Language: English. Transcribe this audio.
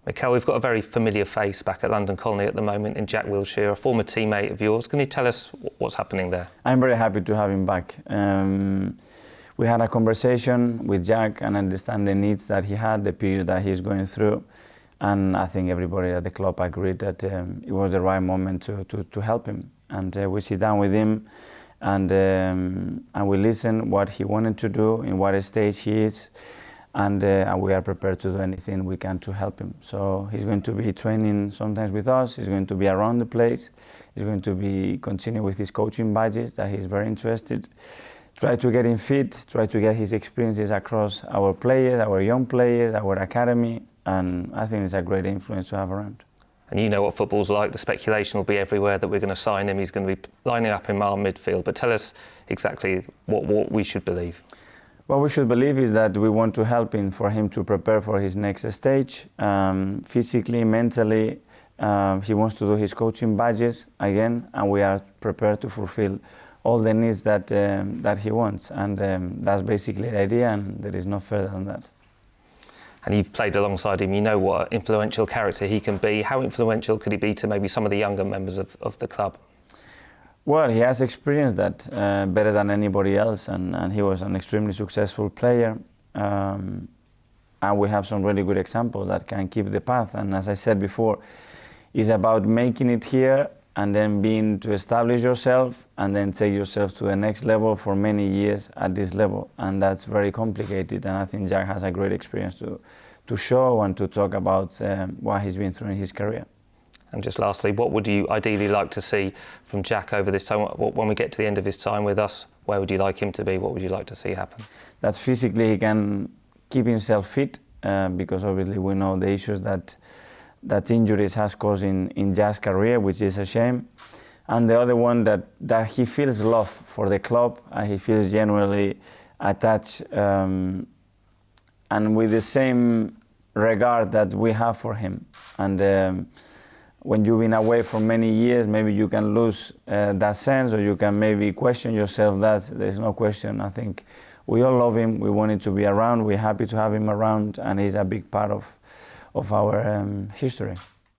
Mikel, we've got a very familiar face back at London Colney at the moment in Jack Wilshere, a former teammate of yours. Can you tell us what's happening there? I'm very happy to have him back. We had a conversation with Jack and understand the needs that he had, the period that he's going through. And I think everybody at the club agreed that it was the right moment to help him. And we sit down with him and we listen what he wanted to do, in what stage he is. And we are prepared to do anything we can to help him. So he's going to be training sometimes with us. He's going to be around the place. He's going to be continue with his coaching badges that he's very interested. Try to get him fit. Try to get his experiences across our players, our young players, our academy. And I think it's a great influence to have around. And you know what football's like. The speculation will be everywhere that we're going to sign him. He's going to be lining up in our midfield. But tell us exactly what we should believe. What we should believe is that we want to help him for him to prepare for his next stage, physically, mentally. He wants to do his coaching badges again, and we are prepared to fulfill all the needs that he wants. And that's basically the idea, and there is no further than that. And you've played alongside him, you know what an influential character he can be. How influential could he be to maybe some of the younger members of the club? Well, he has experienced that better than anybody else, and he was an extremely successful player. And we have some really good examples that can keep the path. And as I said before, it's about making it here and then being to establish yourself and then take yourself to the next level for many years at this level. And that's very complicated. And I think Jack has a great experience to show and to talk about what he's been through in his career. And just lastly, what would you ideally like to see from Jack over this time? When we get to the end of his time with us, where would you like him to be? What would you like to see happen? That physically he can keep himself fit, because obviously we know the issues that injuries has caused in Jack's career, which is a shame. And the other one that he feels love for the club, and he feels genuinely attached, and with the same regard that we have for him. And when you've been away for many years, maybe you can lose that sense, or you can maybe question yourself. That there's no question. I think we all love him. We want him to be around. We're happy to have him around, and he's a big part of our history.